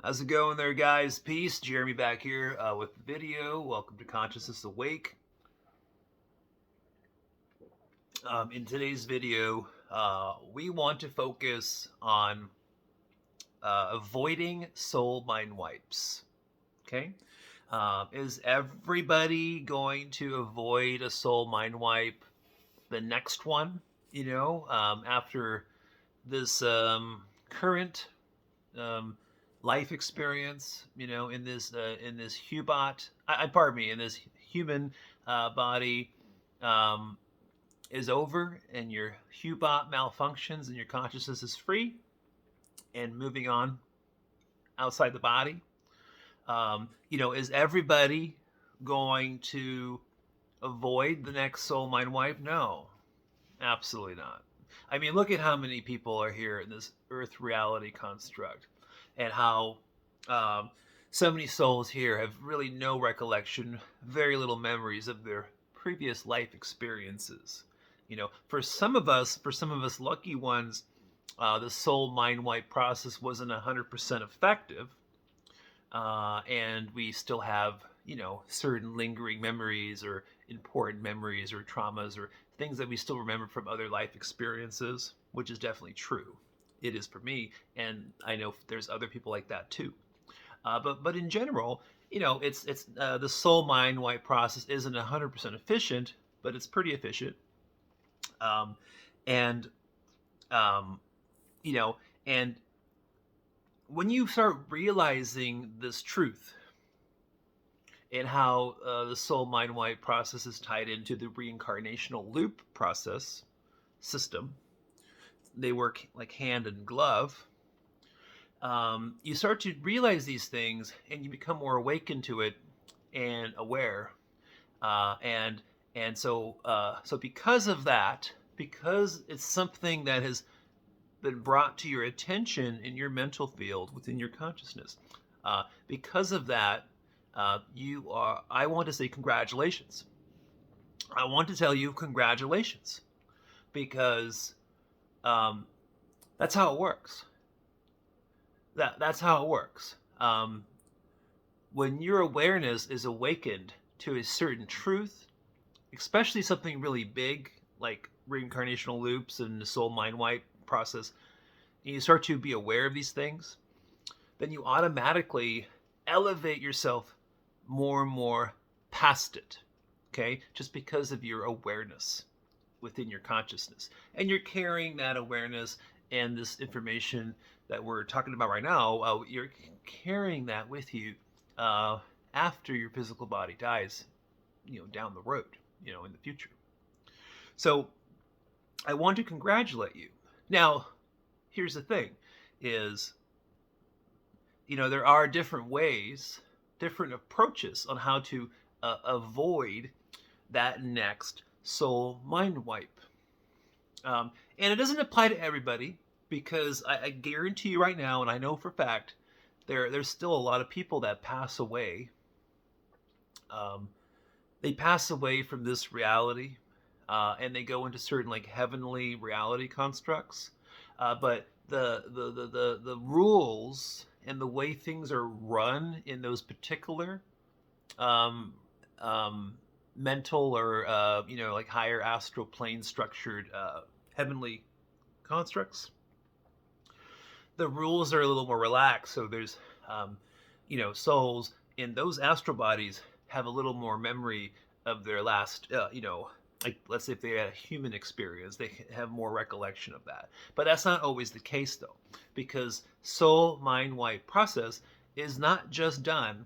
How's it going there, guys? Peace. Jeremy back here with the video. Welcome to Consciousness Awake. In today's video, we want to focus on avoiding soul mind wipes. Okay? Is everybody going to avoid a soul mind wipe? The next one, after this current life experience, in this in this human body is over, and your hubot malfunctions, and your consciousness is free and moving on outside the body. Is everybody going to avoid the next soul mind wipe? No, absolutely not. I mean, look at how many people are here in this earth reality construct, and how so many souls here have really no recollection, very little memories of their previous life experiences. For some of us lucky ones, the soul mind wipe process wasn't 100% effective, and we still have certain lingering memories or important memories or traumas or things that we still remember from other life experiences, which is definitely true. It is for me, and I know there's other people like that too. But in general, it's the soul mind wipe process isn't 100% efficient, but it's pretty efficient. And you know, and when you start realizing this truth, and how the soul mind wipe process is tied into the reincarnational loop process system, they work like hand in glove. You start to realize these things, and you become more awakened to it and aware. So because of that, because it's something that has been brought to your attention in your mental field within your consciousness, because of that, I want to say congratulations. I want to tell you congratulations, because that's how it works. That's how it works. When your awareness is awakened to a certain truth, especially something really big like reincarnational loops and the soul mind wipe process, and you start to be aware of these things, then you automatically elevate yourself more and more past it, okay? Just because of your awareness within your consciousness. And you're carrying that awareness and this information that we're talking about right now, you're carrying that with you after your physical body dies, down the road, in the future. So I want to congratulate you. Now, here's the thing is, there are different ways, different approaches on how to avoid that next soul mind wipe. And it doesn't apply to everybody, because I guarantee you right now, and I know for a fact, there's still a lot of people that pass away. They pass away from this reality, and they go into certain like heavenly reality constructs. But the rules and the way things are run in those particular mental or like higher astral plane structured heavenly constructs, the rules are a little more relaxed. So there's souls in those astral bodies have a little more memory of their last like, let's say if they had a human experience, they have more recollection of that. But that's not always the case, though, because soul mind wipe process is not just done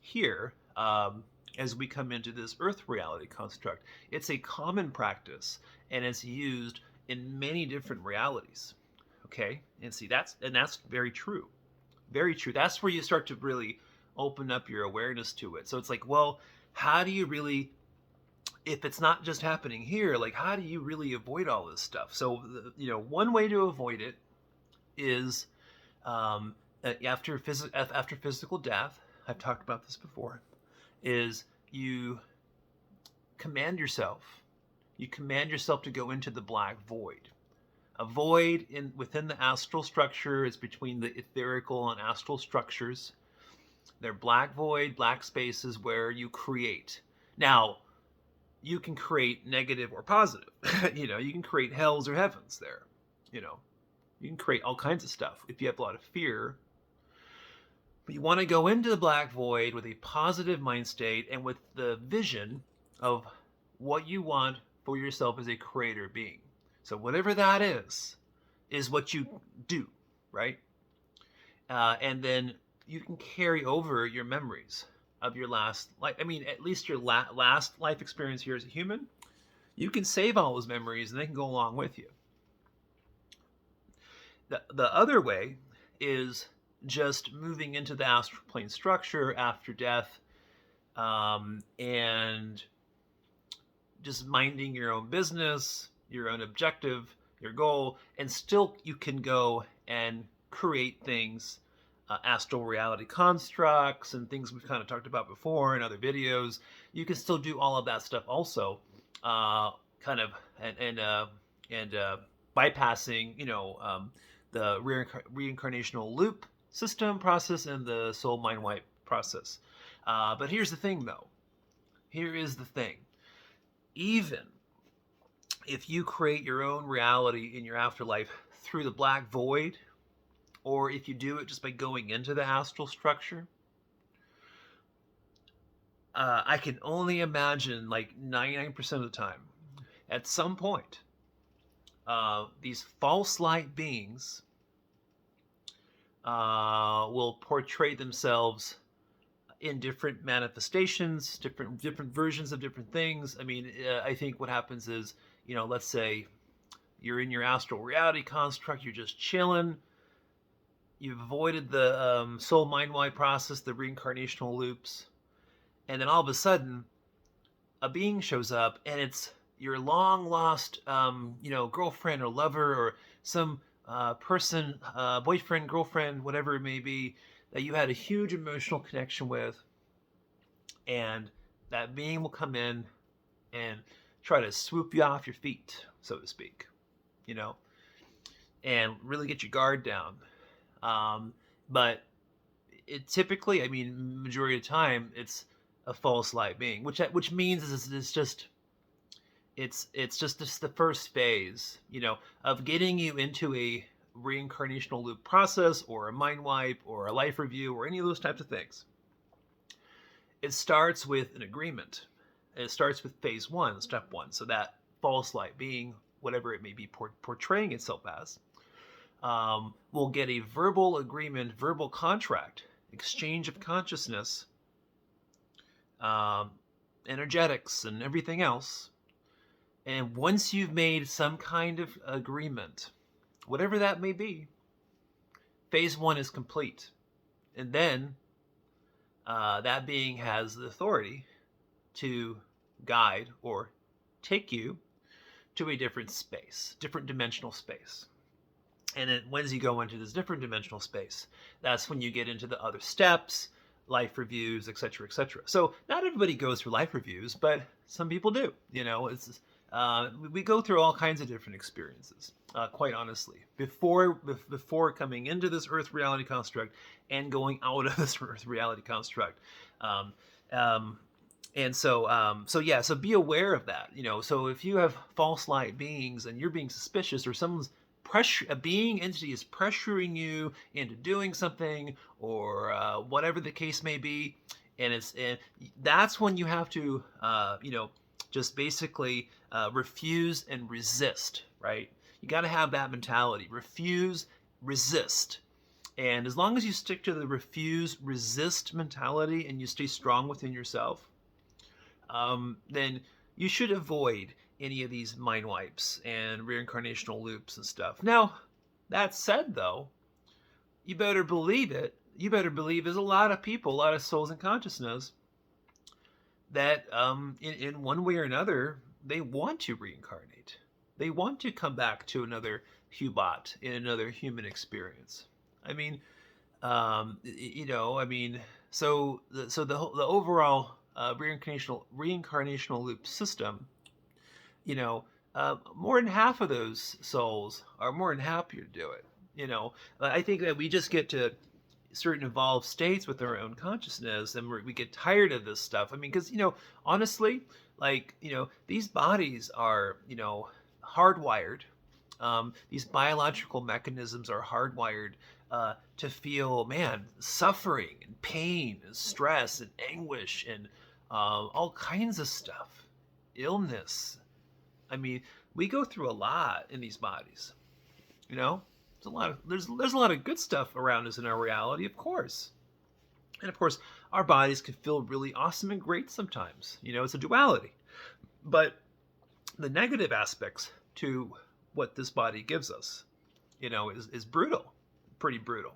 here as we come into this earth reality construct. It's a common practice, and it's used in many different realities. Okay, and see, that's very true, very true. That's where you start to really open up your awareness to it. So it's like, well, how do you really, if it's not just happening here, like, how do you really avoid all this stuff? So, one way to avoid it is after physical death. I've talked about this before. Is you command yourself to go into the black void. A void within the astral structure is between the etherical and astral structures. They're black void, black spaces where you create. Now, you can create negative or positive. You can create hells or heavens there. You know, you can create all kinds of stuff if you have a lot of fear. But you want to go into the black void with a positive mind state and with the vision of what you want for yourself as a creator being. So whatever that is what you do, right? And then you can carry over your memories of your last life. I mean, at least your last life experience here as a human. You can save all those memories and they can go along with you. The other way is just moving into the astral plane structure after death, and just minding your own business, your own objective, your goal, and still you can go and create things, astral reality constructs and things we've kind of talked about before in other videos. You can still do all of that stuff also, kind of and bypassing, the reincarnational loop system process and the soul mind wipe process. But here's the thing, though. Here is the thing. Even if you create your own reality in your afterlife through the black void, or if you do it just by going into the astral structure, I can only imagine like 99% of the time, at some point, these false light beings will portray themselves in different manifestations, different versions of different things. I mean, I think what happens is, let's say you're in your astral reality construct, you're just chilling, you've avoided the soul mind wide process, the reincarnational loops, and then all of a sudden, a being shows up, and it's your long lost, girlfriend or lover or some person, boyfriend, girlfriend, whatever it may be, that you had a huge emotional connection with, and that being will come in and try to swoop you off your feet, so to speak, and really get your guard down. But it typically, I mean, majority of the time, it's a false light being, which means it's just the first phase, of getting you into a reincarnational loop process or a mind wipe or a life review or any of those types of things. It starts with an agreement. It starts with phase one, step one. So that false light being, whatever it may be portraying itself as, will get a verbal agreement, verbal contract, exchange of consciousness, energetics, and everything else. And once you've made some kind of agreement, whatever that may be, phase one is complete. And then that being has the authority to guide or take you to a different space, different dimensional space. And then once you go into this different dimensional space, that's when you get into the other steps, life reviews, etc., etc. So not everybody goes through life reviews, but some people do. We go through all kinds of different experiences, quite honestly, before coming into this Earth reality construct and going out of this Earth reality construct. So be aware of that. So if you have false light beings and you're being suspicious, or someone's a being entity is pressuring you into doing something, or whatever the case may be, and that's when you have to just basically refuse and resist, right? You got to have that mentality. Refuse, resist. And as long as you stick to the refuse, resist mentality and you stay strong within yourself, then you should avoid any of these mind wipes and reincarnational loops and stuff. Now, that said, though, you better believe it. You better believe there's a lot of people, a lot of souls in consciousness that in one way or another, they want to reincarnate. They want to come back to another Hubot in another human experience. I mean, so the overall reincarnational loop system, more than half of those souls are more than happy to do it. I think that we just get to certain evolved states with our own consciousness, and we get tired of this stuff. I mean, because honestly, like these bodies are hardwired. These biological mechanisms are hardwired to feel, man, suffering and pain and stress and anguish and all kinds of stuff, illness. I mean, we go through a lot in these bodies. There's a lot of good stuff around us in our reality, of course. And of course, our bodies can feel really awesome and great sometimes. It's a duality. But the negative aspects to what this body gives us, is brutal, pretty brutal.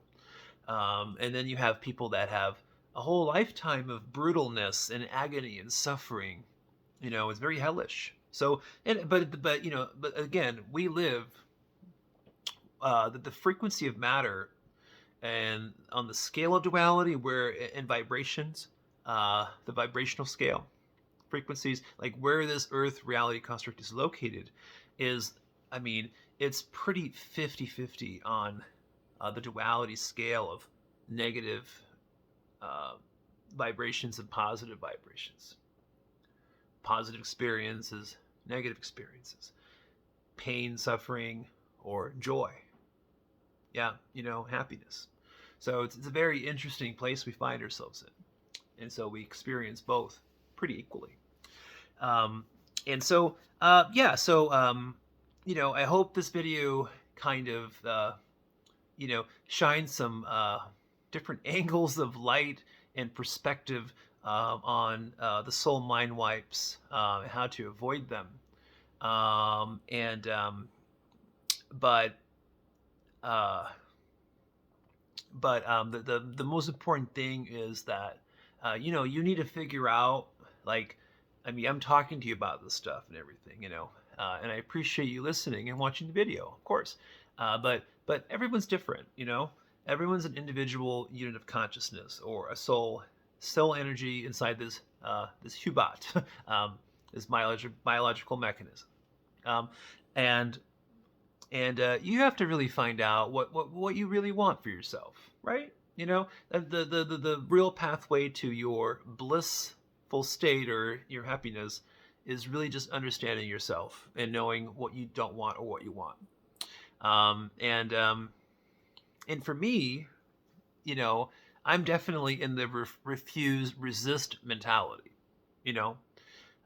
And then you have people that have a whole lifetime of brutalness and agony and suffering. It's very hellish. So, but again, we live the frequency of matter, and on the scale of duality, where in vibrations, the vibrational scale, frequencies, like where this Earth reality construct is located, is, I mean, it's pretty 50-50 on the duality scale of negative vibrations and positive vibrations. Positive experiences, negative experiences, pain, suffering, or joy. Yeah, happiness. So it's a very interesting place we find ourselves in. And so we experience both pretty equally. And so, I hope this video kind of, shines some different angles of light and perspective on the soul mind wipes, how to avoid them. The most important thing is that you need to figure out, like, I mean, I'm talking to you about this stuff and everything, and I appreciate you listening and watching the video, of course. But everyone's different, Everyone's an individual unit of consciousness, or a soul energy inside this hubat, this biological mechanism. And you have to really find out what you really want for yourself, right? The real pathway to your blissful state or your happiness is really just understanding yourself and knowing what you don't want or what you want. And for me, I'm definitely in the refuse, resist mentality.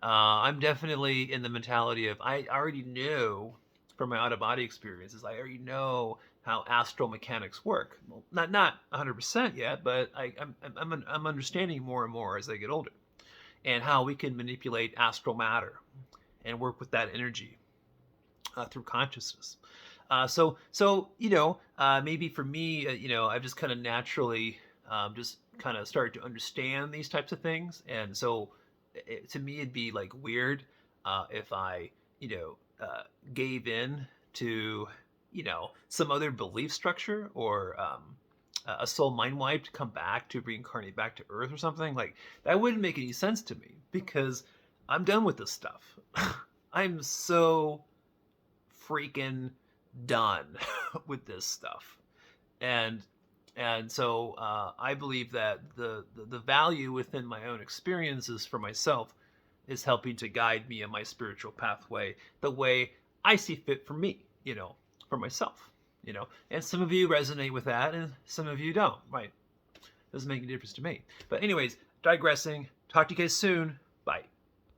I'm definitely in the mentality of, I already know from my out-of-body experiences, I already know how astral mechanics work. Well, not 100% yet, but I'm understanding more and more as I get older, and how we can manipulate astral matter and work with that energy through consciousness. Maybe for me, I've just kind of naturally just kind of started to understand these types of things, and so to me it'd be like weird if I gave in to some other belief structure, or a soul mind wipe to come back to reincarnate back to Earth or something. Like, that wouldn't make any sense to me, because I'm done with this stuff. I'm so freaking done with this stuff. And so I believe that the value within my own experiences for myself is helping to guide me in my spiritual pathway the way I see fit for me, for myself, and some of you resonate with that and some of you don't, right? Doesn't make a difference to me. But anyways, digressing. Talk to you guys soon. Bye.